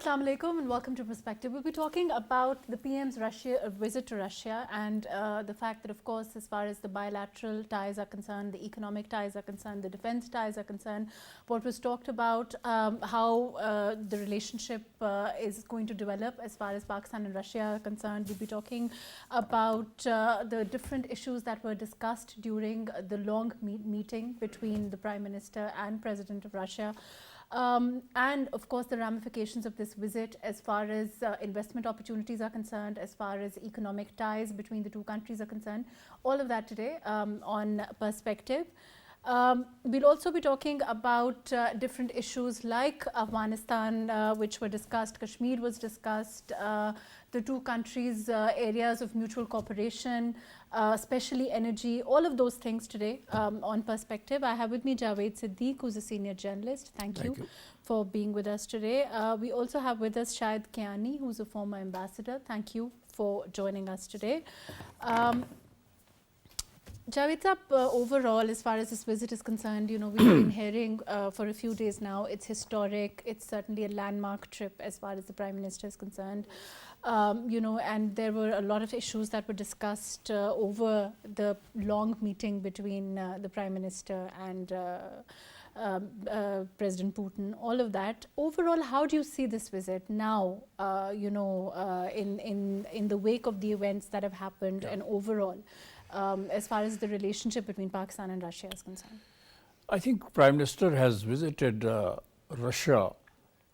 Assalamu alaikum and welcome to Perspective. We'll be talking about the PM's visit to Russia and the fact that, of course, as far as the bilateral ties are concerned, the economic ties are concerned, the defense ties are concerned, what was talked about, how the relationship is going to develop as far as Pakistan and Russia are concerned. We'll be talking about the different issues that were discussed during the long meeting between the Prime Minister and President of Russia. And of course the ramifications of this visit as far as investment opportunities are concerned, as far as economic ties between the two countries are concerned. All of that today on Perspective. We'll also be talking about different issues like Afghanistan, which were discussed, Kashmir was discussed, the two countries' areas of mutual cooperation, especially energy, all of those things today on Perspective. I have with me Javed Siddique, who's a senior journalist. Thank you for being with us today. We also have with us Shahid Kiani, who's a former ambassador. Thank you for joining us today. Javed Saab, overall, as far as this visit is concerned, you know, we've been hearing for a few days now, it's historic, it's certainly a landmark trip as far as the Prime Minister is concerned. You know, and there were a lot of issues that were discussed over the long meeting between the Prime Minister and President Putin, all of that. Overall, how do you see this visit now, you know, in the wake of the events that have happened and overall, as far as the relationship between Pakistan and Russia is concerned? I think Prime Minister has visited Russia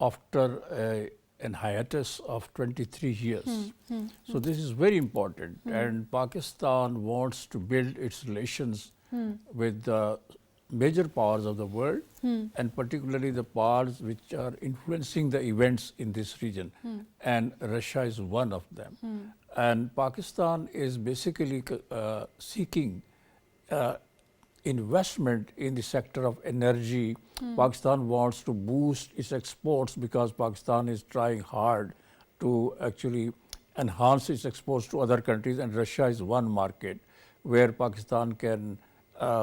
after an hiatus of 23 years. So this is very important, and Pakistan wants to build its relations with the major powers of the world, and particularly the powers which are influencing the events in this region, and Russia is one of them. And Pakistan is basically seeking investment in the sector of energy. Pakistan wants to boost its exports because Pakistan is trying hard to actually enhance its exports to other countries, and Russia is one market where Pakistan can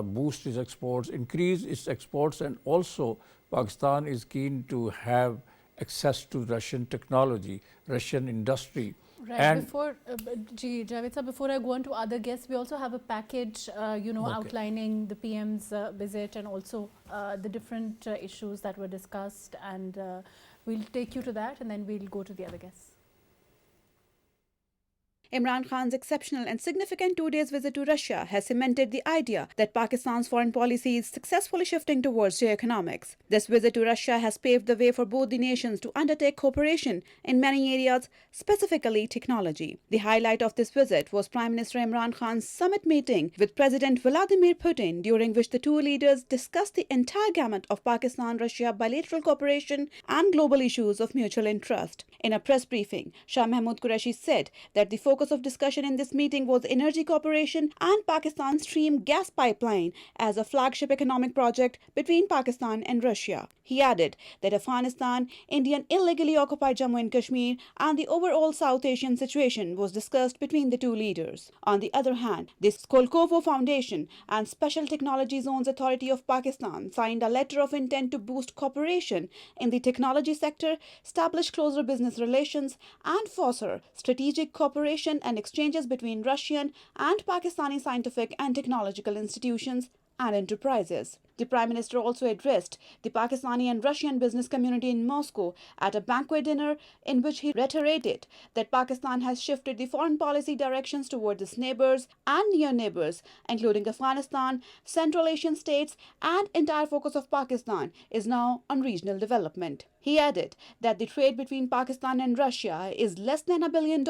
boost its exports, increase its exports, and also Pakistan is keen to have access to Russian technology, Russian industry. Right. And before, Javed Saab, before I go on to other guests, we also have a package, you know, outlining the PM's visit and also the different issues that were discussed, and we'll take you to that and then we'll go to the other guests. Imran Khan's exceptional and significant 2 days visit to Russia has cemented the idea that Pakistan's foreign policy is successfully shifting towards geoeconomics. This visit to Russia has paved the way for both the nations to undertake cooperation in many areas, specifically technology. The highlight of this visit was Prime Minister Imran Khan's summit meeting with President Vladimir Putin, during which the two leaders discussed the entire gamut of Pakistan-Russia bilateral cooperation and global issues of mutual interest. In a press briefing, Shah Mahmood Qureshi said that the focus of discussion in this meeting was energy cooperation and Pakistan's Stream gas pipeline as a flagship economic project between Pakistan and Russia. He added that Afghanistan, Indian illegally occupied Jammu and Kashmir, and the overall South Asian situation was discussed between the two leaders. On the other hand, the Skolkovo Foundation and Special Technology Zones Authority of Pakistan signed a letter of intent to boost cooperation in the technology sector, establish closer business relations, and foster strategic cooperation and exchanges between Russian and Pakistani scientific and technological institutions and enterprises. The Prime Minister also addressed the Pakistani and Russian business community in Moscow at a banquet dinner, in which he reiterated that Pakistan has shifted the foreign policy directions towards its neighbors and near neighbors, including Afghanistan, Central Asian states, and entire focus of Pakistan is now on regional development. He added that the trade between Pakistan and Russia is less than $1 billion,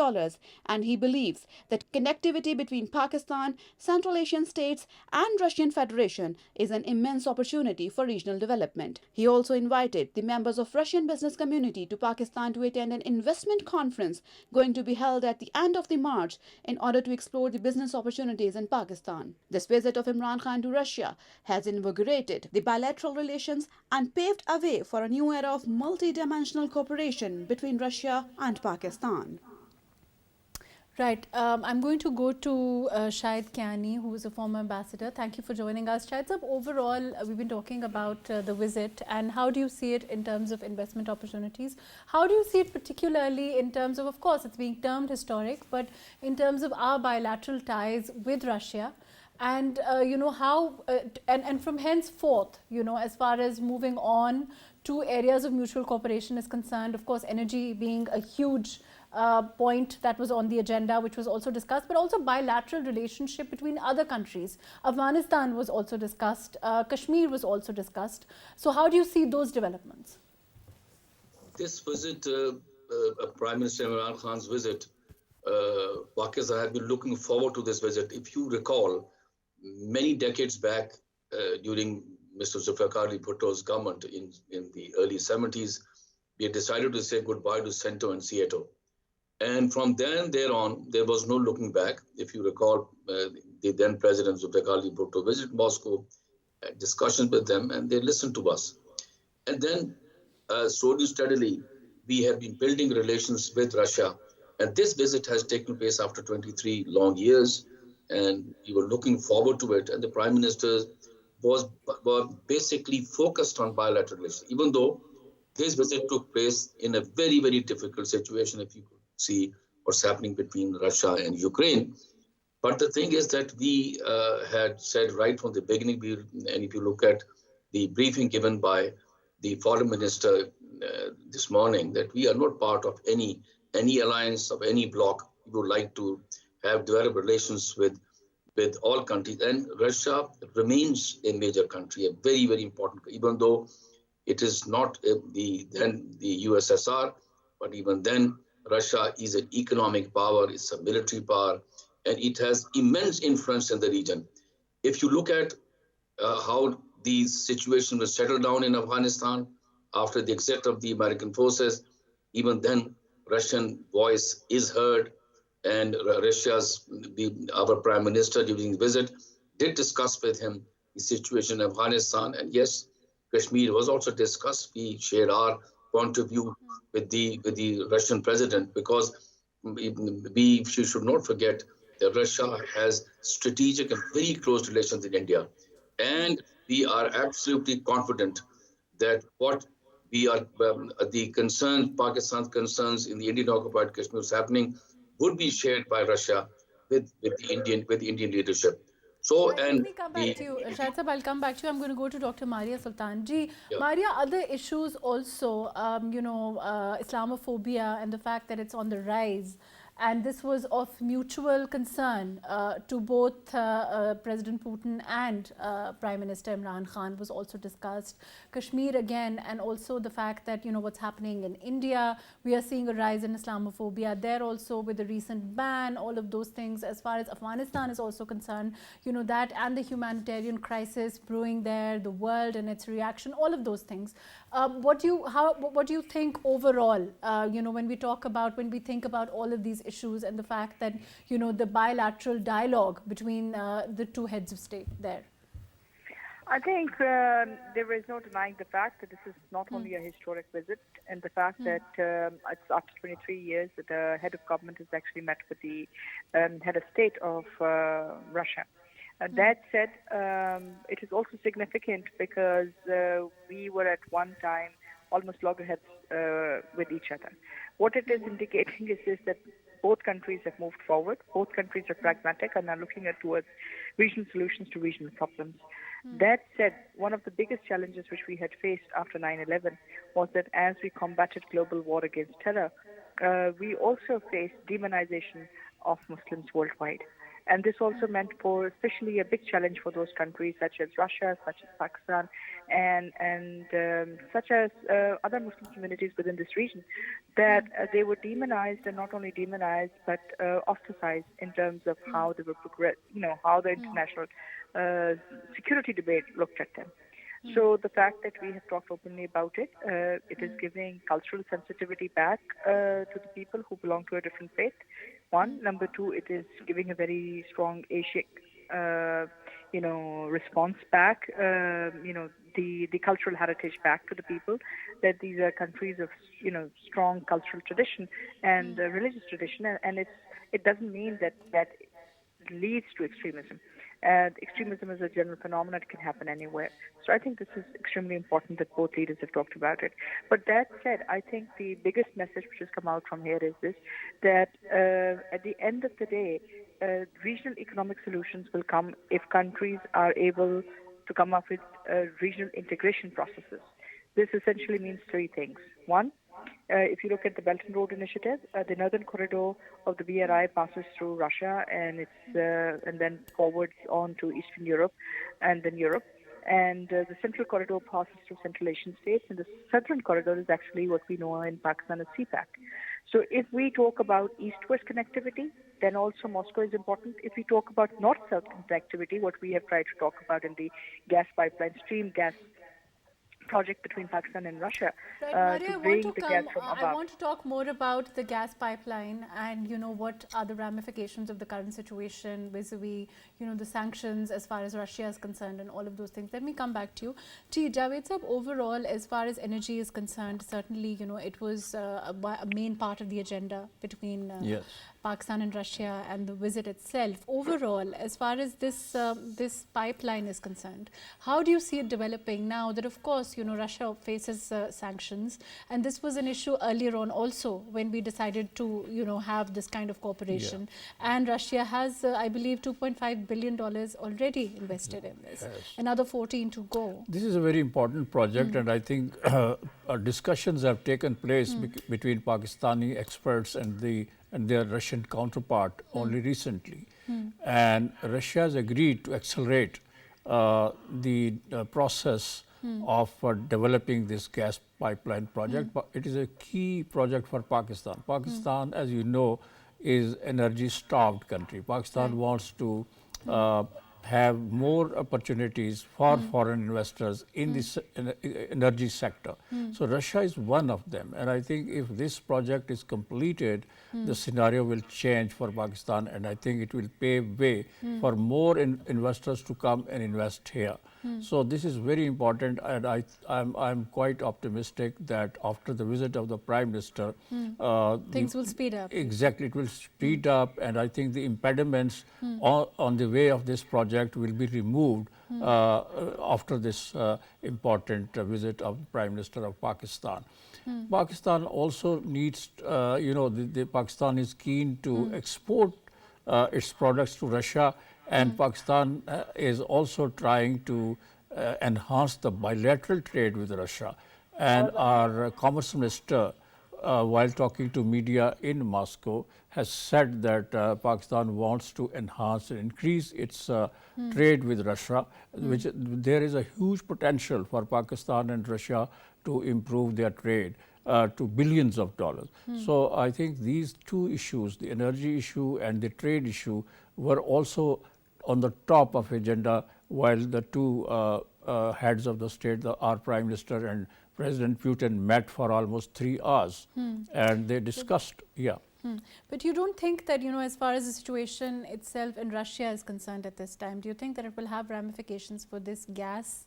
and he believes that connectivity between Pakistan, Central Asian states, and Russian Federation is an immense opportunity for regional development. He also invited the members of Russian business community to Pakistan to attend an investment conference going to be held at the end of the March in order to explore the business opportunities in Pakistan. This visit of Imran Khan to Russia has invigorated the bilateral relations and paved a way for a new era of multi-dimensional cooperation between Russia and Pakistan. Right. I'm going to go to Shahid Kiani, who is a former ambassador. Thank you for joining us. Shahid Sahab, overall, we've been talking about the visit, and how do you see it in terms of investment opportunities? How do you see it particularly in terms of course, it's being termed historic, but in terms of our bilateral ties with Russia? And how and from henceforth, as far as moving on to areas of mutual cooperation is concerned, of course, energy being a huge point that was on the agenda, which was also discussed, but also bilateral relationship between other countries. Afghanistan was also discussed, Kashmir was also discussed. So how do you see those developments? This visit, Prime Minister Imran Khan's visit, Pakistan had been looking forward to this visit. If you recall, many decades back, during Mr. Zulfikar Ali Bhutto's government in the early 70s, we had decided to say goodbye to CENTO and SEATO. And from there on, there was no looking back. If you recall, the then President Zulfikar Ali Bhutto visited Moscow, had discussions with them, and they listened to us. And then, slowly, steadily, we have been building relations with Russia. And this visit has taken place after 23 long years, and we were looking forward to it. And the Prime Minister was basically focused on bilateral relations, even though this visit took place in a very, very difficult situation, if you could see what's happening between Russia and Ukraine. But the thing is that we had said right from the beginning, and if you look at the briefing given by the foreign minister this morning, that we are not part of any alliance of any bloc. We would like to have developed relations with all countries. And Russia remains a major country, a very, very important, even though it is not the USSR, but even then, Russia is an economic power, it's a military power, and it has immense influence in the region. If you look at how the situation was settled down in Afghanistan after the exit of the American forces, even then, Russian voice is heard, and our Prime Minister during the visit did discuss with him the situation in Afghanistan, and yes, Kashmir was also discussed. We shared our point of view with the Russian president, because we should not forget that Russia has strategic and very close relations with India. And we are absolutely confident that what we are, the concerns, Pakistan's concerns in the Indian occupied Kashmir is happening, would be shared by Russia with the Indian leadership. So, let me come back to you. Shahid Sahab, I'll come back to you. I'm going to go to Dr. Maria Sultan. Ji, yeah. Maria, other issues also, Islamophobia and the fact that it's on the rise. And this was of mutual concern to both President Putin and Prime Minister Imran Khan was also discussed. Kashmir again, and also the fact that, what's happening in India. We are seeing a rise in Islamophobia there also with the recent ban, all of those things. As far as Afghanistan is also concerned, that and the humanitarian crisis brewing there, the world and its reaction, all of those things. What do you think overall, when we think about all of these issues and the fact that, the bilateral dialogue between the two heads of state there? I think there is no denying the fact that this is not only a historic visit, and the fact that it's after 23 years that the head of government has actually met with the head of state of Russia. That said, it is also significant because we were at one time almost loggerheads with each other. What it is indicating is that both countries have moved forward. Both countries are pragmatic and are looking towards regional solutions to regional problems. That said, one of the biggest challenges which we had faced after 9/11 was that as we combated global war against terror, we also faced demonization of Muslims worldwide. And this also meant for especially a big challenge for those countries such as Russia, such as Pakistan, and such as other Muslim communities within this region, that they were demonized, and not only demonized, but ostracized in terms of how they were how the international security debate looked at them. So the fact that we have talked openly about it, it is giving cultural sensitivity back to the people who belong to a different faith. One. Number two, it is giving a very strong Asiatic response back, the cultural heritage back to the people, that these are countries of, strong cultural tradition and religious tradition, and it doesn't mean that leads to extremism. Extremism is a general phenomenon. It can happen anywhere. So I think this is extremely important that both leaders have talked about it. But that said, I think the biggest message which has come out from here is this, that at the end of the day, regional economic solutions will come if countries are able to come up with regional integration processes. This essentially means three things. One, if you look at the Belt and Road Initiative, the northern corridor of the BRI passes through Russia and then forwards on to Eastern Europe and then Europe. And the central corridor passes through Central Asian states, and the southern corridor is actually what we know in Pakistan as CPAC. So if we talk about east-west connectivity, then also Moscow is important. If we talk about north-south connectivity, what we have tried to talk about in the gas pipeline, stream gas project between Pakistan and Russia, to bring the gas from above. I want to talk more about the gas pipeline and what are the ramifications of the current situation vis-a-vis the sanctions as far as Russia is concerned and all of those things. Let me come back to you. Javed Sahab, overall, as far as energy is concerned, certainly it was a main part of the agenda between yes. Pakistan and Russia and the visit itself. Overall, as far as this pipeline is concerned, how do you see it developing now that, of course, Russia faces sanctions, and this was an issue earlier on also when we decided to have this kind of cooperation, and Russia has I believe $2.5 billion already invested in this, another 14 to go. This is a very important project, and I think discussions have taken place between Pakistani experts and their Russian counterpart only recently, and Russia has agreed to accelerate the process of developing this gas pipeline project. But it is a key project for Pakistan. Pakistan, as you know, is energy-starved country. Pakistan wants to have more opportunities for foreign investors in this energy sector. So Russia is one of them, and I think if this project is completed, the scenario will change for Pakistan, and I think it will pave way for more investors to come and invest here. So this is very important, and I'm quite optimistic that after the visit of the Prime Minister, things will speed up. Exactly, it will speed up, and I think the impediments on the way of this project will be removed after this important visit of the Prime Minister of Pakistan. Pakistan also needs, Pakistan is keen to export its products to Russia, and Pakistan is also trying to enhance the bilateral trade with Russia. And our Commerce Minister, while talking to media in Moscow, has said that Pakistan wants to enhance and increase its trade with Russia, which there is a huge potential for Pakistan and Russia to improve their trade to billions of dollars. So I think these two issues, the energy issue and the trade issue, were also on the top of agenda while the two heads of the state, our Prime Minister and President Putin, met for almost 3 hours, and they discussed, But you don't think that, as far as the situation itself in Russia is concerned at this time, do you think that it will have ramifications for this gas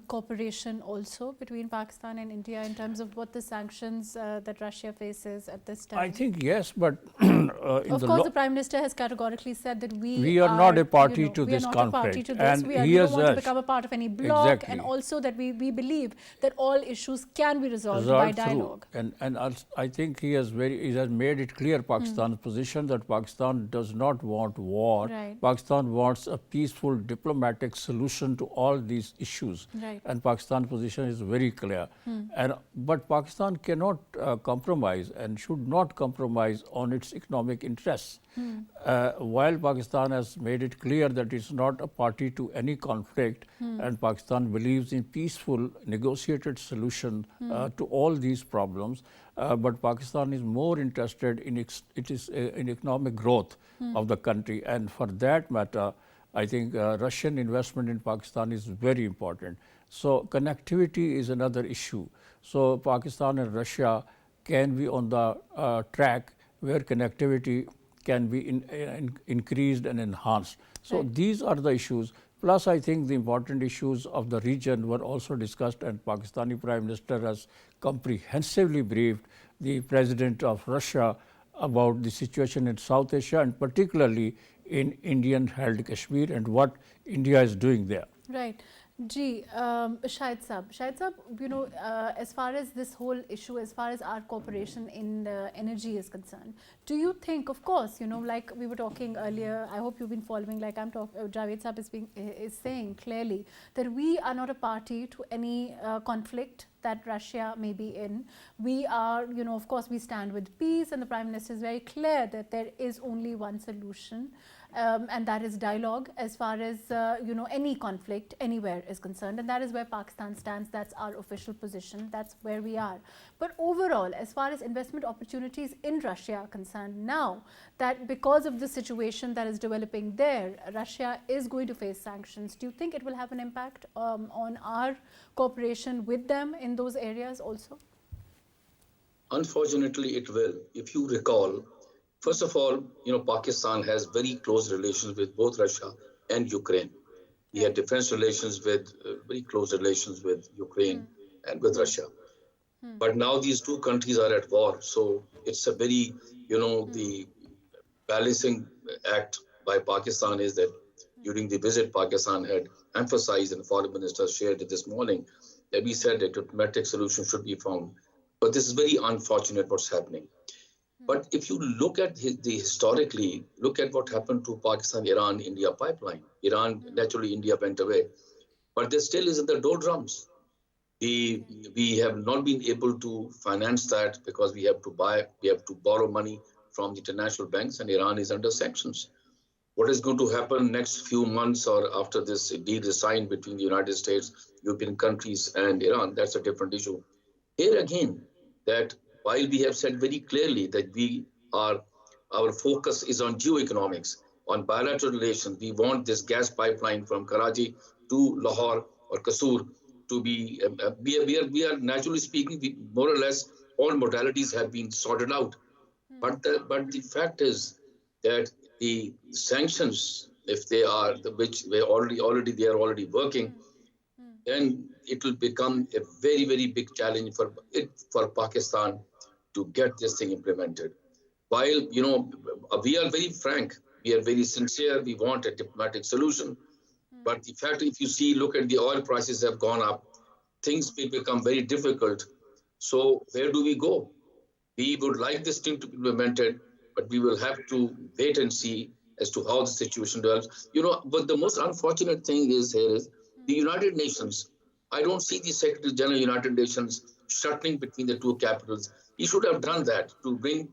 cooperation also between Pakistan and India in terms of what the sanctions that Russia faces at this time? I think yes, but of course the Prime Minister has categorically said that we are not a party to this conflict, and we don't want to become a part of any bloc, and also that we believe that all issues can be resolved by dialogue. And I think he has made it clear Pakistan's position that Pakistan does not want war. Right. Pakistan wants a peaceful diplomatic solution to all these issues. Right. And Pakistan's position is very clear. But Pakistan cannot compromise and should not compromise on its economic interests. While Pakistan has made it clear that it's not a party to any conflict, and Pakistan believes in peaceful negotiated solution to all these problems, but Pakistan is more interested in in economic growth of the country, and for that matter, I think Russian investment in Pakistan is very important. So connectivity is another issue. So Pakistan and Russia can be on the track where connectivity can be increased and enhanced. So these are the issues. Plus, I think the important issues of the region were also discussed, and Pakistani Prime Minister has comprehensively briefed the President of Russia about the situation in South Asia and particularly in Indian-held Kashmir and what India is doing there. Right. Shahid Sahab, as far as this whole issue, as far as our cooperation in energy is concerned, do you think, of course, like we were talking earlier, I hope you've been following, like Javed Sahab is saying clearly that we are not a party to any conflict that Russia may be in. We are, of course, we stand with peace, and the Prime Minister is very clear that there is only one solution. And that is dialogue as far as any conflict anywhere is concerned, and that is where Pakistan stands. That's our official position. That's where we are. But overall, as far as investment opportunities in Russia are concerned, now that because of the situation that is developing there, Russia is going to face sanctions. Do you think it will have an impact on our cooperation with them in those areas also? Unfortunately, it will. If you recall, first of all, Pakistan has very close relations with both Russia and Ukraine. We had defense relations with, very close relations with Ukraine and with Russia. But now these two countries are at war. So it's a very, the balancing act by Pakistan is that during the visit, Pakistan had emphasized, and the foreign minister shared it this morning, that we said a diplomatic solution should be found. But this is very unfortunate what's happening. But if you look at historically, look at what happened to Pakistan-Iran-India pipeline. Naturally, India went away. But there still is in the doldrums. We have not been able to finance that because we have to borrow money from the international banks, and Iran is under sanctions. What is going to happen next few months or after this deal is signed between the United States, European countries, and Iran, that's a different issue. Here again, that while we have said very clearly that our focus is on geoeconomics, on bilateral relations, we want this gas pipeline from Karachi to Lahore or Kasur to be, we are naturally speaking, more or less, all modalities have been sorted out. But the fact is that the sanctions, if they are, which they are already working, then it will become a very, very big challenge for Pakistan to get this thing implemented. While, we are very frank, we are very sincere, we want a diplomatic solution. But the fact, if you look at the oil prices have gone up, things will become very difficult. So where do we go? We would like this thing to be implemented, but we will have to wait and see as to how the situation develops. But the most unfortunate thing is the United Nations. I don't see the Secretary General of the United Nations shuttling between the two capitals. He should have done that to bring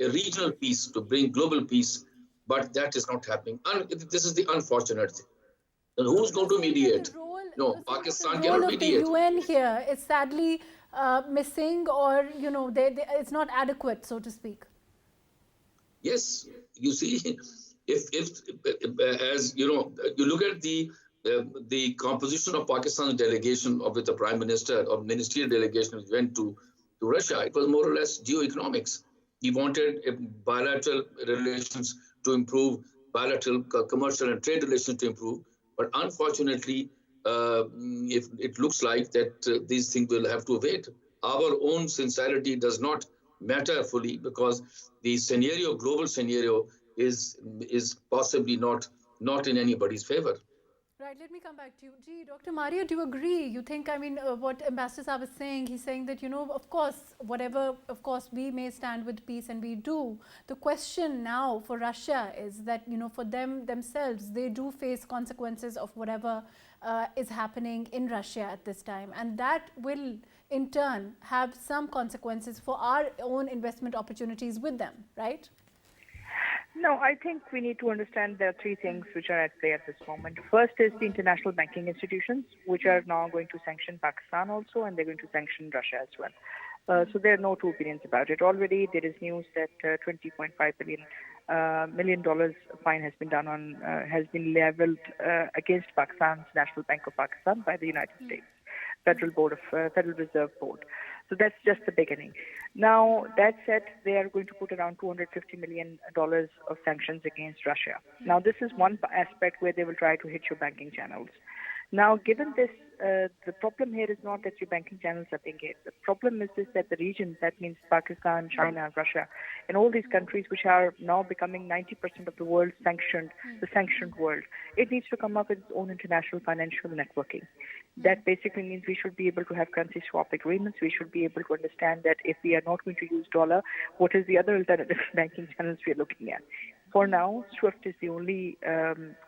a regional peace, to bring global peace, but that is not happening. This is the unfortunate thing. And who's going to mediate? No, Pakistan cannot mediate. The UN here is sadly missing, or it's not adequate, so to speak. Yes, you see, if as you look at the composition of Pakistan's delegation with the Prime Minister or ministerial delegation which went to Russia, it was more or less geoeconomics. He wanted bilateral relations to improve, bilateral commercial and trade relations to improve. But unfortunately, if it looks like that these things will have to wait. Our own sincerity does not matter fully because the global scenario is possibly not in anybody's favor. Right, let me come back to you. Dr. Maria, do you agree? You think, what Ambassador Saab is saying, he's saying that, of course, we may stand with peace, and we do. The question now for Russia is that, for themselves, they do face consequences of whatever is happening in Russia at this time. And that will, in turn, have some consequences for our own investment opportunities with them, right? No, I think we need to understand there are three things which are at play at this moment. First is the international banking institutions, which are now going to sanction Pakistan also, and they're going to sanction Russia as well. So there are no two opinions about it. Already there is news that $20.5 million fine has been leveled against Pakistan's National Bank of Pakistan by the United States. Federal Reserve Board. So that's just the beginning. Now, that said, they are going to put around $250 million of sanctions against Russia. Now, this is one aspect where they will try to hit your banking channels. Now, given this, the problem here is not that your banking channels are being hit. The problem is this, that the region, that means Pakistan, China, Russia, and all these countries which are now becoming 90% of the world sanctioned, the sanctioned world, it needs to come up with its own international financial networking. That basically means we should be able to have currency swap agreements. We should be able to understand that if we are not going to use dollar, what is the other alternative banking channels we are looking at? For now, SWIFT is the only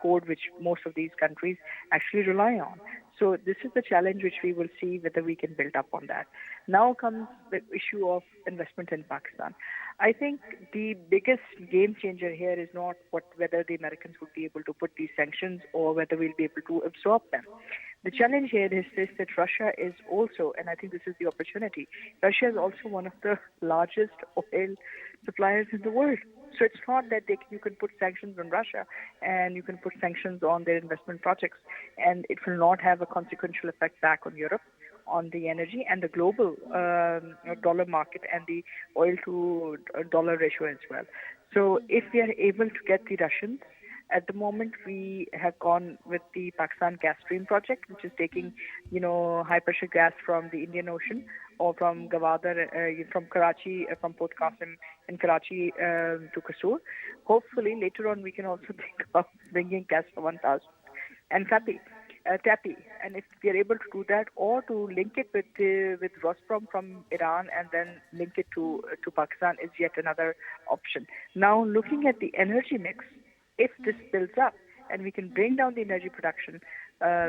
code which most of these countries actually rely on. So this is the challenge which we will see whether we can build up on that. Now comes the issue of investment in Pakistan. I think the biggest game changer here is not whether the Americans would be able to put these sanctions or whether we'll be able to absorb them. The challenge here is this, that Russia is also, and I think this is the opportunity, Russia is also one of the largest oil suppliers in the world. So it's not that you can put sanctions on Russia and you can put sanctions on their investment projects and it will not have a consequential effect back on Europe, on the energy and the global dollar market and the oil to dollar ratio as well. So if we are able to get the Russians, at the moment we have gone with the Pakistan gas stream project, which is taking, high pressure gas from the Indian Ocean or from Gwadar, from Karachi, from Port Qasim in Karachi to Kasur. Hopefully later on we can also think about bringing gas for 1000 and Tapi. And if we are able to do that, or to link it with Rosprom from Iran and then link it to Pakistan is yet another option. Now, looking at the energy mix, if this builds up and we can bring down the energy production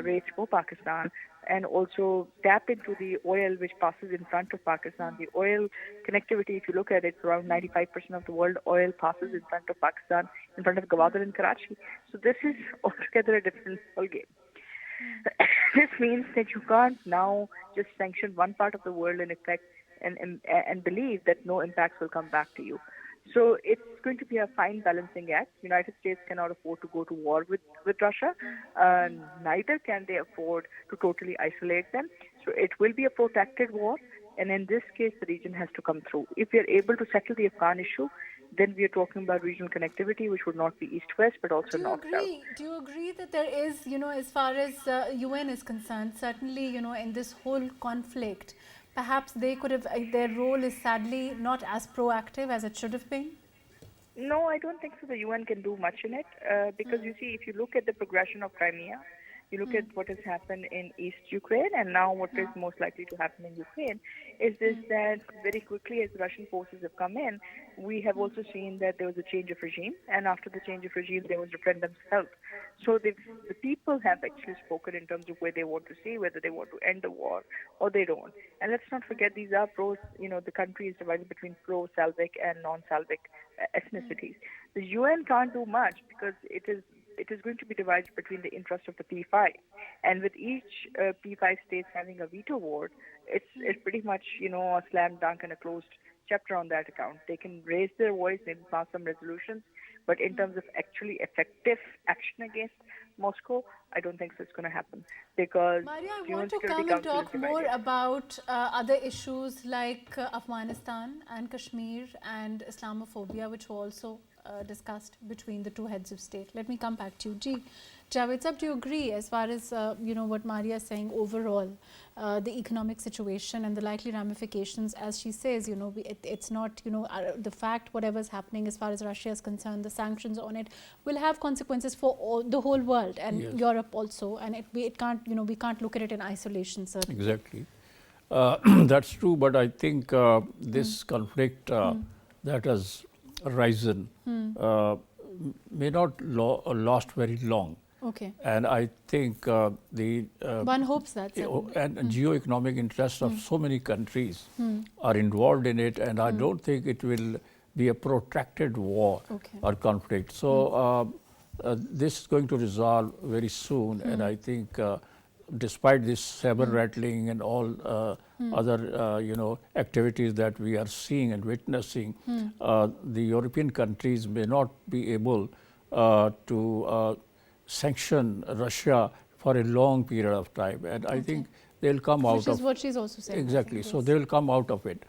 rates for Pakistan and also tap into the oil which passes in front of Pakistan. The oil connectivity, if you look at it, around 95% of the world oil passes in front of Pakistan, in front of Gwadar and Karachi. So this is altogether a different ballgame. This means that you can't now just sanction one part of the world in effect and believe that no impacts will come back to you. So it's going to be a fine balancing act. United States cannot afford to go to war with Russia. Neither can they afford to totally isolate them. So it will be a protracted war. And in this case, the region has to come through. If we are able to settle the Afghan issue, then we are talking about regional connectivity, which would not be east-west, but also north-south. Do you agree that there is, as far as UN is concerned, certainly, in this whole conflict, perhaps they could have, their role is sadly not as proactive as it should have been? No, I don't think so. The UN can do much in it because you see, if you look at the progression of Crimea, you look at what has happened in East Ukraine and now what is most likely to happen in Ukraine, is this that very quickly as the Russian forces have come in, we have also seen that there was a change of regime, and after the change of regime there was referendums held. So the people have actually spoken in terms of where they want to see, whether they want to end the war or they don't. And let's not forget, these are the country is divided between pro-Slavic and non-Slavic ethnicities. The UN can't do much because it is going to be divided between the interest of the P5. And with each P5 state having a veto vote, it's pretty much, a slam dunk and a closed chapter on that account. They can raise their voice, they can pass some resolutions, but in terms of actually effective action against Moscow, I don't think so it's going to happen. Because Maria, I want to come and talk more about other issues like Afghanistan and Kashmir and Islamophobia, which were also discussed between the two heads of state. Let me come back to you. Javed Sab, do you agree as far as what Maria is saying overall, the economic situation and the likely ramifications, as she says, it's not, the fact whatever's happening as far as Russia is concerned, the sanctions on it will have consequences for the whole world and yes. Europe also, and it can't, we can't look at it in isolation, certainly. Exactly. That's true, but I think this conflict that has arisen may not last very long. Okay. And I think one hopes that. And geo-economic interests of so many countries are involved in it, and I don't think it will be a protracted war or conflict. So this is going to resolve very soon, and I think despite this saber rattling and all other activities that we are seeing and witnessing, the European countries may not be able to sanction Russia for a long period of time. And I think they'll come out of. Which is what she's also saying. Exactly. Think, So yes. they will come out of it.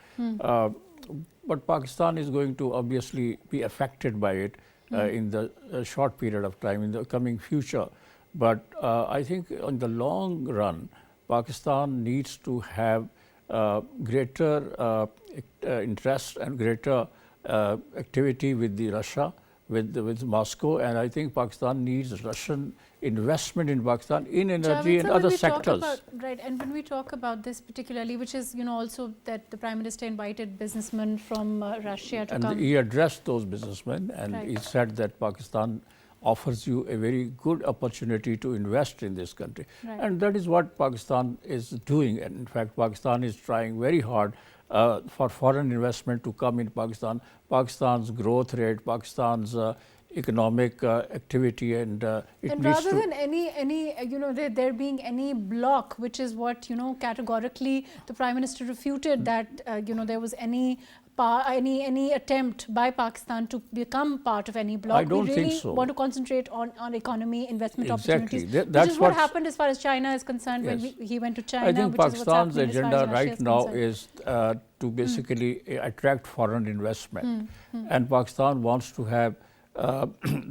But Pakistan is going to obviously be affected by it in the short period of time, in the coming future. But I think in the long run, Pakistan needs to have greater interest and greater activity with the Russia, with Moscow, and I think Pakistan needs Russian investment in Pakistan in energy and other sectors. Right, and when we talk about this particularly, which is also that the Prime Minister invited businessmen from Russia to come. And he addressed those businessmen, and Right. he said that Pakistan offers you a very good opportunity to invest in this country. Right. And that is what Pakistan is doing. And in fact, Pakistan is trying very hard for foreign investment to come in Pakistan. Pakistan's growth rate, Pakistan's economic activity, and it And needs rather to. than any there being any block, which is what categorically the Prime Minister refuted, that there was any attempt by Pakistan to become part of any bloc. I don't we think really so. want to concentrate on economy, investment Exactly. opportunities, That's which is what what's- happened as far as China is concerned. Yes. When he went to China, I think which is what's Pakistan's happening as far agenda as Russia right is now concerned. is to basically attract foreign investment. And Pakistan wants to have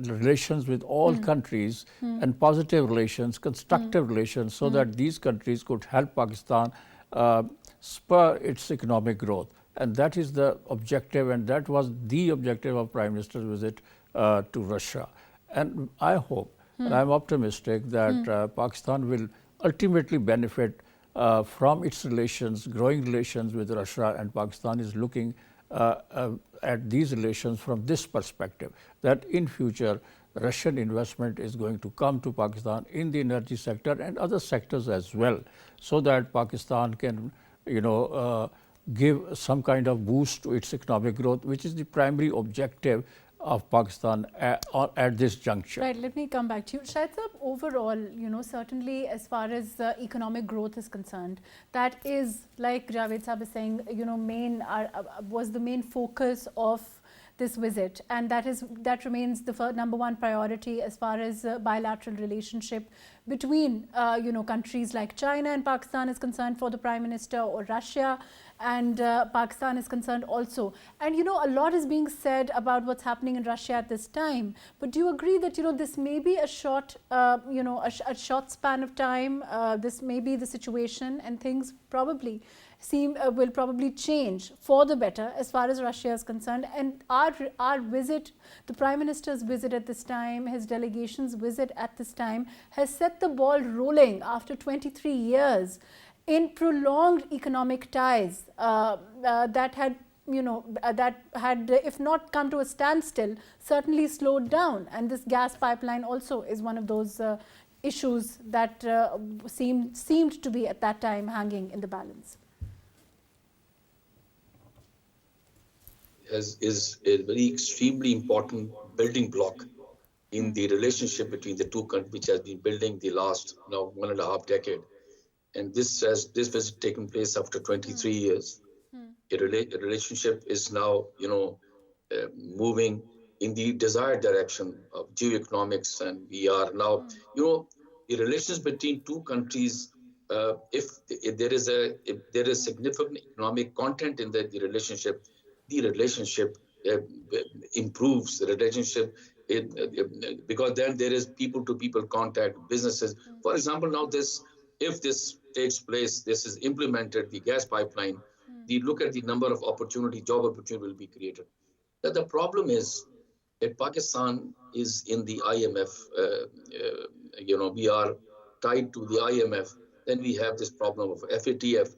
relations with all countries and positive relations, constructive relations, so that these countries could help Pakistan spur its economic growth. And that is the objective, and that was the objective of Prime Minister's visit to Russia. And I hope, and I'm optimistic that Pakistan will ultimately benefit from its relations, growing relations with Russia, and Pakistan is looking at these relations from this perspective, that in future Russian investment is going to come to Pakistan in the energy sector and other sectors as well, so that Pakistan can give some kind of boost to its economic growth, which is the primary objective of Pakistan at this juncture. Right, let me come back to you. Shahid Saab, overall, certainly as far as economic growth is concerned, that is, like Javed Saab is saying, was the main focus of this visit, and that remains the number one priority as far as bilateral relationship between countries like China and Pakistan is concerned for the Prime Minister, or Russia and Pakistan is concerned also. And a lot is being said about what's happening in Russia at this time. But do you agree that this may be a short short span of time? This may be the situation, and things probably will probably change for the better as far as Russia is concerned. And our visit, the Prime Minister's visit at this time, his delegation's visit at this time, has set the ball rolling after 23 years in prolonged economic ties that had if not come to a standstill, certainly slowed down. And this gas pipeline also is one of those issues that seemed to be at that time hanging in the balance. Is a very extremely important building block in the relationship between the two countries, which has been building the last 1.5 decade. And this has taken place after 23 years. A relationship is now, moving in the desired direction of geoeconomics, and we are now, the relations between two countries. If there is significant economic content in the relationship improves. The relationship, because then there is people-to-people contact, businesses. For example, now if this takes place, this is implemented, the gas pipeline, look at the number of job opportunity will be created. That the problem is that Pakistan is in the IMF, we are tied to the IMF, then we have this problem of FATF.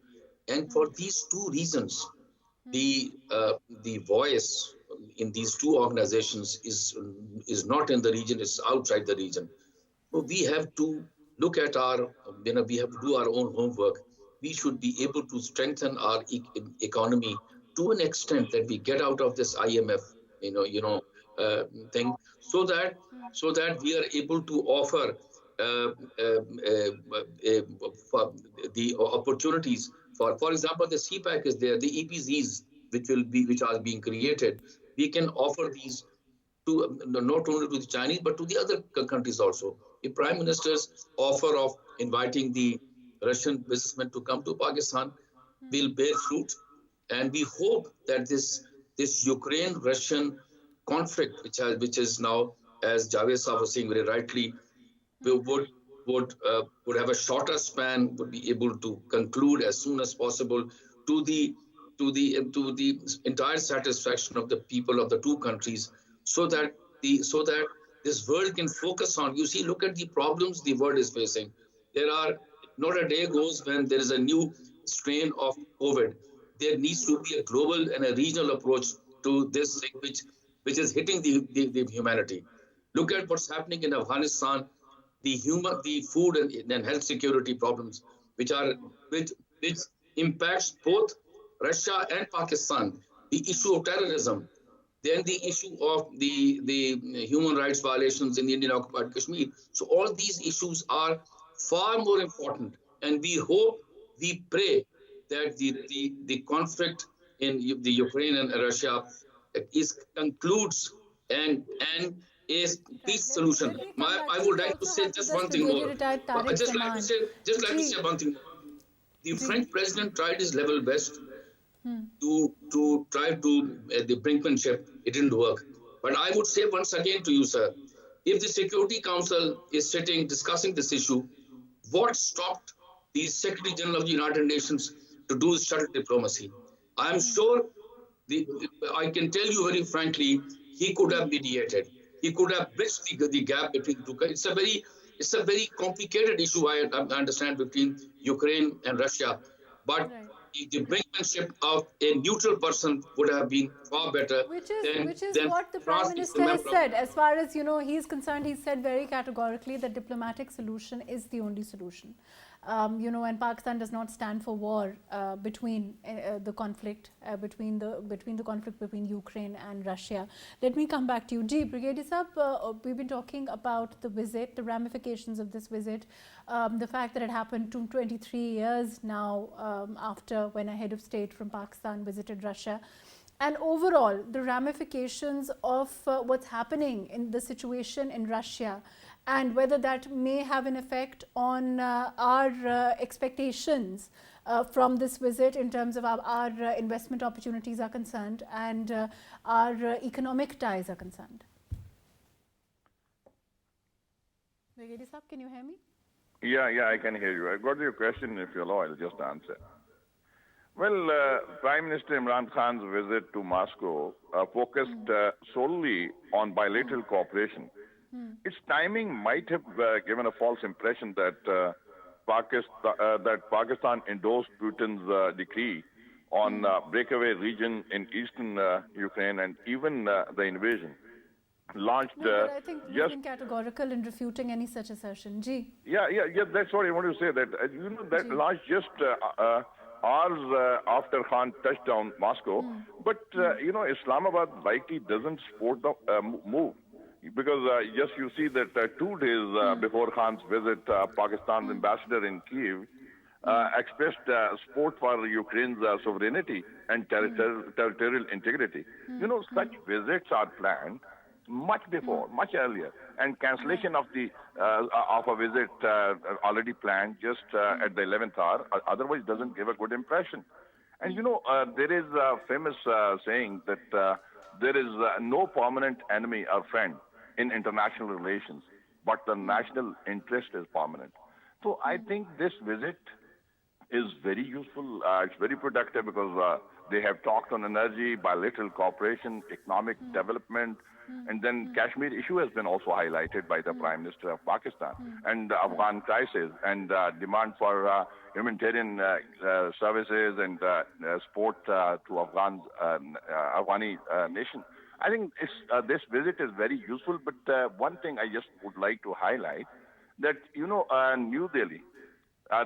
And for these two reasons, the voice in these two organizations is not in the region, it's outside the region. So we have to look at we have to do our own homework. We should be able to strengthen our economy to an extent that we get out of this IMF, thing, so that we are able to offer the opportunities. For example, the CPAC is there, the EPZs which are being created. We can offer these to not only to the Chinese but to the other countries also. The Prime Minister's offer of inviting the Russian businessmen to come to Pakistan will bear fruit. And we hope that this Ukraine-Russian conflict, which is now, as Javed Saab was saying very rightly, we would have a shorter span, would be able to conclude as soon as possible to the entire satisfaction of the people of the two countries, so that this world can focus on. You see, look at the problems the world is facing. There are not a day goes when there is a new strain of COVID. There needs to be a global and a regional approach to this thing, which is hitting the humanity. Look at what's happening in Afghanistan, the food and health security problems, which impacts both Russia and Pakistan. The issue of terrorism, then the issue of the human rights violations in the Indian occupied Kashmir. So all these issues are far more important, and we hope, we pray that the conflict in the Ukraine and Russia concludes and a peace solution. I would like to say just one thing more. I'd just like to say one thing more. The French president tried his level best to try to the brinkmanship. It didn't work. But I would say once again to you, sir, if the Security Council is sitting discussing this issue, what stopped the Secretary General of the United Nations to do shuttle diplomacy? I am sure, I can tell you very frankly, he could have mediated. He could have bridged the gap between the two countries. It's a very complicated issue, I understand, between Ukraine and Russia. But the brinkmanship of a neutral person would have been far better. Which is what the Prime Minister has said. As far as he's concerned, he said very categorically that diplomatic solution is the only solution. And Pakistan does not stand for war between the conflict between Ukraine and Russia. Let me come back to you. Brigadier Saab, we've been talking about the visit, the ramifications of this visit, the fact that it happened 23 years now after when a head of state from Pakistan visited Russia. And overall, the ramifications of what's happening in the situation in Russia, and whether that may have an effect on our expectations from this visit in terms of our investment opportunities are concerned and our economic ties are concerned. Brigadier Saab, can you hear me? Yeah, I can hear you. I got your question. If you allow, I'll just answer. Well, Prime Minister Imran Khan's visit to Moscow focused solely on bilateral cooperation. Its timing might have given a false impression that Pakistan endorsed Putin's decree on breakaway region in eastern Ukraine and even the invasion. Launched. No, but I think you've been categorical in refuting any such assertion. Yeah. That's what I want to say. That that launched just hours after Khan touched down Moscow. But Islamabad likely doesn't support the move. Because yes, you see that 2 days before Khan's visit, Pakistan's ambassador in Kyiv expressed support for Ukraine's sovereignty and territorial integrity. Such visits are planned much before, much earlier, and cancellation of a visit already planned just at the 11th hour. Otherwise, doesn't give a good impression. And there is a famous saying that there is no permanent enemy or friend in international relations, but the national interest is permanent. So I think this visit is very useful. It's very productive because they have talked on energy, bilateral cooperation, economic development, and then Kashmir issue has been also highlighted by the Prime Minister of Pakistan, and the Afghan crisis and demand for humanitarian services and support to Afghani nation. I think this visit is very useful, but one thing I just would like to highlight that, New Delhi,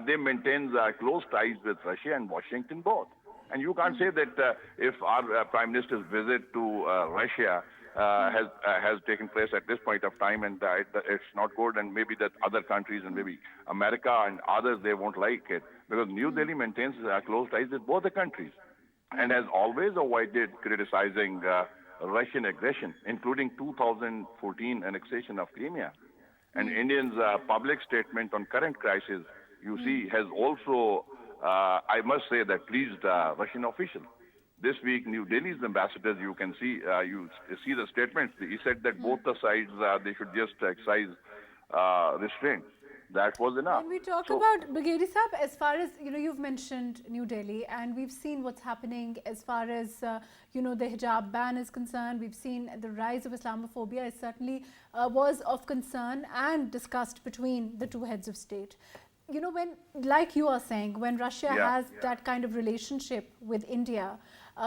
they maintain close ties with Russia and Washington both. And you can't say that if our Prime Minister's visit to Russia has taken place at this point of time and it's not good, and maybe that other countries and maybe America and others, they won't like it, because New Delhi maintains close ties with both the countries and has always avoided criticizing Russian aggression, including 2014 annexation of Crimea. And Indians' public statement on current crisis, you see, has also, I must say, that pleased Russian officials. This week, New Delhi's ambassadors, you can see, you see the statements. He said that both the sides, they should just exercise restraint. That was enough. When we talk about Brigadier Saab, as far as you've mentioned New Delhi, and we've seen what's happening as far as the hijab ban is concerned. We've seen the rise of Islamophobia. It certainly was of concern and discussed between the two heads of state. When, like you are saying, when Russia has that kind of relationship with India,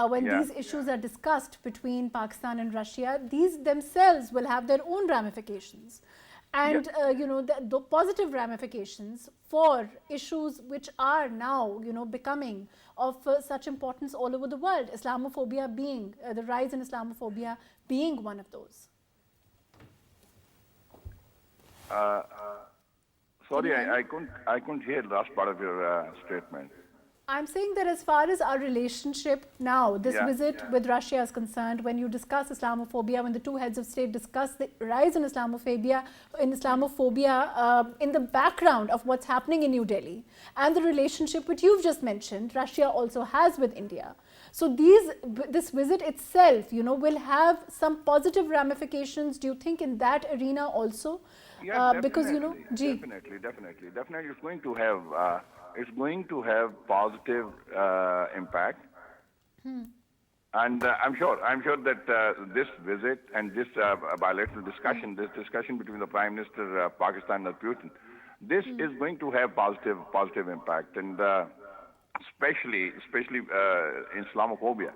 when these issues are discussed between Pakistan and Russia, these themselves will have their own ramifications. And the positive ramifications for issues which are now becoming of such importance all over the world, Islamophobia being the rise in Islamophobia being one of those. Sorry, I couldn't hear the last part of your statement. I'm saying that as far as our relationship now, this visit with Russia is concerned, when you discuss Islamophobia, when the two heads of state discuss the rise in Islamophobia in the background of what's happening in New Delhi, and the relationship which you've just mentioned, Russia also has with India. So this visit itself, will have some positive ramifications, do you think, in that arena also? Yeah, because definitely, it's going to have positive impact. And I'm sure that this visit and this bilateral discussion, this discussion between the Prime Minister of Pakistan and Putin, this is going to have positive impact, and especially in Islamophobia,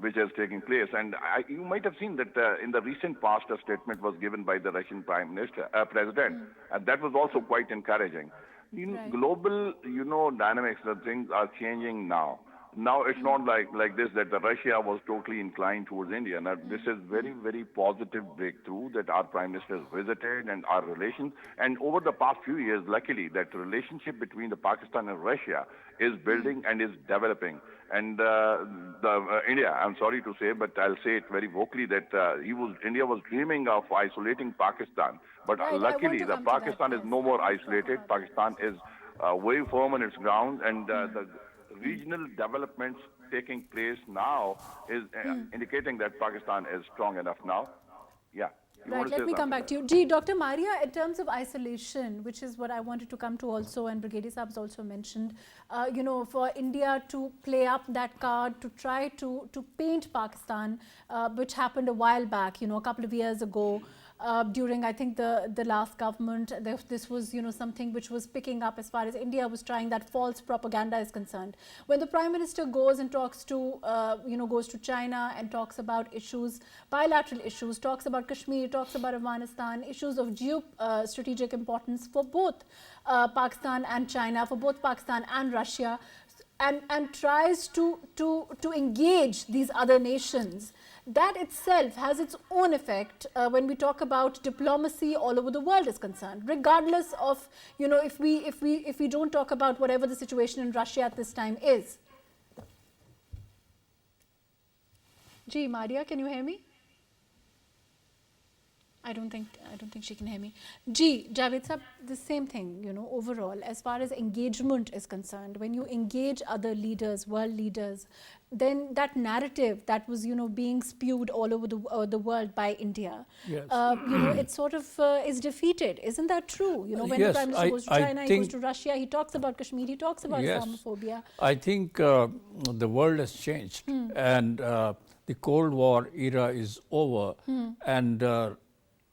which is taking place. And you might have seen that in the recent past, a statement was given by the Russian President, and that was also quite encouraging. Global, dynamics, the things are changing now. Now it's not like this, that the Russia was totally inclined towards India. Now this is very, very positive breakthrough that our Prime Minister has visited, and our relations. And over the past few years, luckily, that relationship between the Pakistan and Russia is building and is developing. And India, I'm sorry to say, but I'll say it very vocally, that India was dreaming of isolating Pakistan. But luckily, the Pakistan is no more isolated. Pakistan is very firm on its ground, and the regional developments taking place now is indicating that Pakistan is strong enough now. Yeah. Right, let me come back to you. Dr. Maria, in terms of isolation, which is what I wanted to come to also, and Brigadier Saab has also mentioned, for India to play up that card, to try to paint Pakistan, which happened a while back, a couple of years ago, during, I think, the last government. This was, something which was picking up as far as India was trying that false propaganda is concerned. When the Prime Minister goes and talks to, goes to China and talks about issues, bilateral issues, talks about Kashmir, talks about Afghanistan, issues of geostrategic importance for both Pakistan and China, for both Pakistan and Russia, and tries to engage these other nations, that itself has its own effect when we talk about diplomacy all over the world is concerned, regardless of, if we don't talk about whatever the situation in Russia at this time is. Maria, can you hear me? I don't think she can hear me. Javed Saab, the same thing, overall, as far as engagement is concerned, when you engage other leaders, world leaders, then that narrative that was, being spewed all over the world by India, it sort of is defeated. Isn't that true? When the Prime Minister goes to China, he goes to Russia, he talks about Kashmir, he talks about Islamophobia. I think the world has changed, and the Cold War era is over, and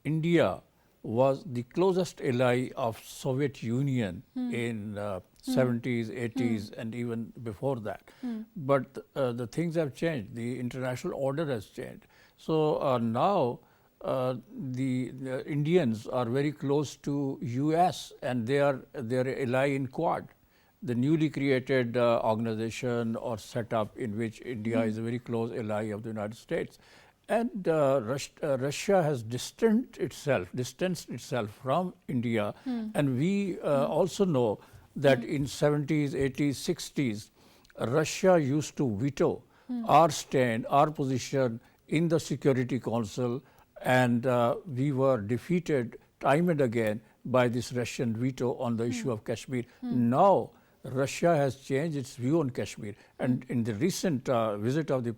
India was the closest ally of Soviet Union in 70s, 80s, and even before that. But the things have changed. The international order has changed. So now the Indians are very close to US, and they are their ally in Quad, the newly created organization or setup in which India is a very close ally of the United States. And Russia has distanced itself from India, and we also know that in 70s, 80s, 60s, Russia used to veto our stand, our position in the Security Council, and we were defeated time and again by this Russian veto on the issue of Kashmir. Now, Russia has changed its view on Kashmir. And in the recent visit of the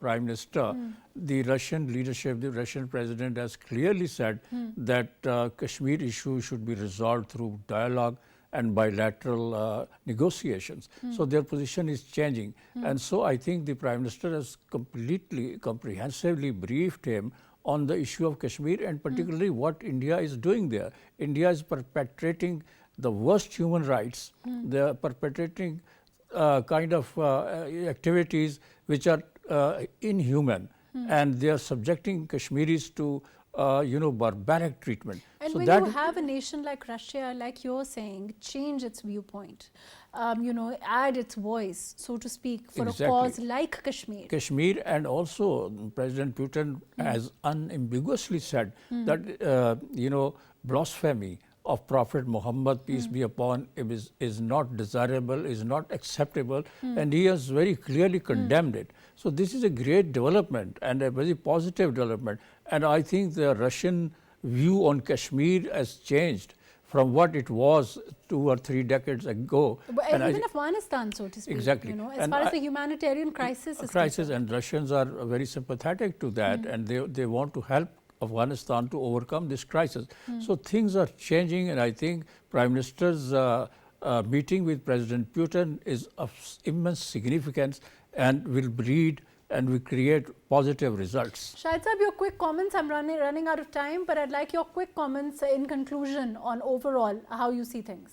Prime Minister, the Russian leadership, the Russian president has clearly said that Kashmir issue should be resolved through dialogue and bilateral negotiations. So their position is changing. And so I think the Prime Minister has completely, comprehensively briefed him on the issue of Kashmir and particularly what India is doing there. India is perpetrating the worst human rights. They are perpetrating kind of activities which are inhuman, and they are subjecting Kashmiris to barbaric treatment. And so when you have a nation like Russia, like you're saying, change its viewpoint, add its voice, so to speak, for a cause like Kashmir. Kashmir, and also President Putin has unambiguously said that, blasphemy of Prophet Muhammad, peace be upon him, is not desirable, is not acceptable, and he has very clearly condemned it. So this is a great development and a very positive development. And I think the Russian view on Kashmir has changed from what it was 2 or 3 decades ago. But even Afghanistan, so to speak. Exactly. As far as the humanitarian crisis is concerned. And Russians are very sympathetic to that, and they want to help Afghanistan to overcome this crisis. So things are changing, and I think Prime Minister's meeting with President Putin is of immense significance and will breed and will create positive results. Shahid Sahib, your quick comments. I'm running out of time, but I'd like your quick comments in conclusion on overall how you see things.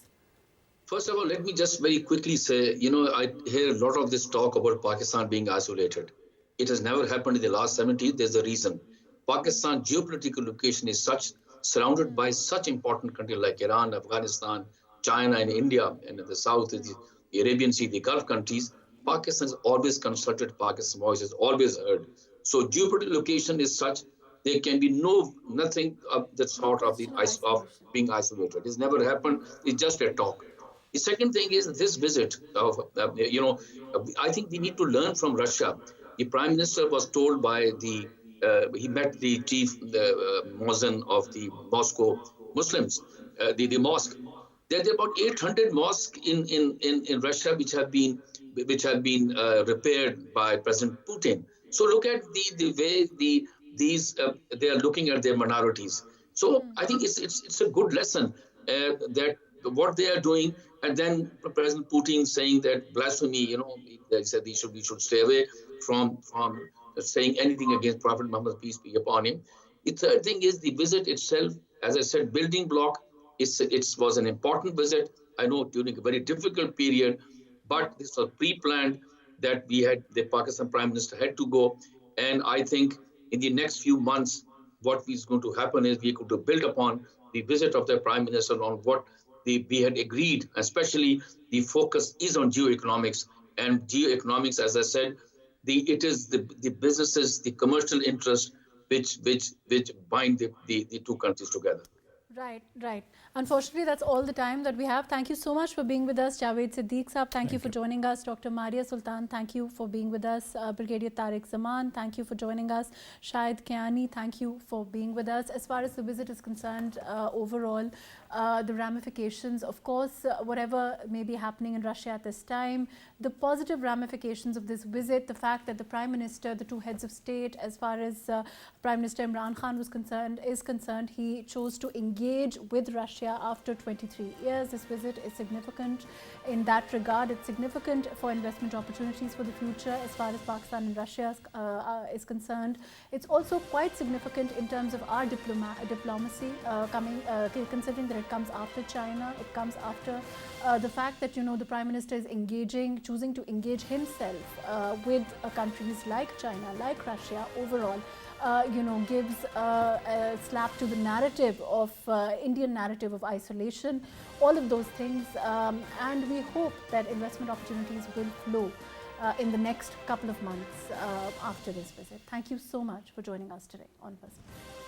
First of all, let me just very quickly say, I hear a lot of this talk about Pakistan being isolated. It has never happened in the last 70 years. There's a reason. Pakistan's geopolitical location is such, surrounded by such important countries like Iran, Afghanistan, China, and India, and in the south is the Arabian Sea, the Gulf countries. Pakistan has always consulted, Pakistan's voice is always heard. So geopolitical location is such, there can be nothing of the sort of being isolated. It's never happened. It's just a talk. The second thing is this visit of, I think we need to learn from Russia. The Prime Minister was told by he met the chief muezzin of the Moscow Muslims, the mosque. There are about 800 mosques in Russia which have been repaired by President Putin. So look at the way they are looking at their minorities. So I think it's a good lesson that what they are doing, and then President Putin saying that blasphemy. They said we should stay away from saying anything against Prophet Muhammad, peace be upon him. The third thing is the visit itself. As I said, building block. It was an important visit. I know during a very difficult period, but this was pre-planned that the Pakistan Prime Minister had to go. And I think in the next few months, what is going to happen is we're going to build upon the visit of the Prime Minister on what we had agreed. Especially the focus is on geoeconomics, and geoeconomics, as I said, it is the businesses, the commercial interests which bind the two countries together. Right. Unfortunately, that's all the time that we have. Thank you so much for being with us, Javed Siddique Saab. Thank you for joining us. Dr. Maria Sultan, thank you for being with us. Brigadier Tariq Zaman, thank you for joining us. Shahid Kiani, thank you for being with us. As far as the visit is concerned, overall, the ramifications, of course, whatever may be happening in Russia at this time, the positive ramifications of this visit, the fact that the Prime Minister, the two heads of state, as far as Prime Minister Imran Khan is concerned, he chose to engage with Russia after 23 years. This visit is significant in that regard. It's significant for investment opportunities for the future as far as Pakistan and Russia is concerned. It's also quite significant in terms of our diplomacy, considering that it comes after China, it comes after the fact that the Prime Minister is choosing to engage himself with countries like China, like Russia overall. Gives a slap to the narrative of Indian narrative of isolation, all of those things, and we hope that investment opportunities will flow in the next couple of months after this visit. Thank you so much for joining us today on Personal.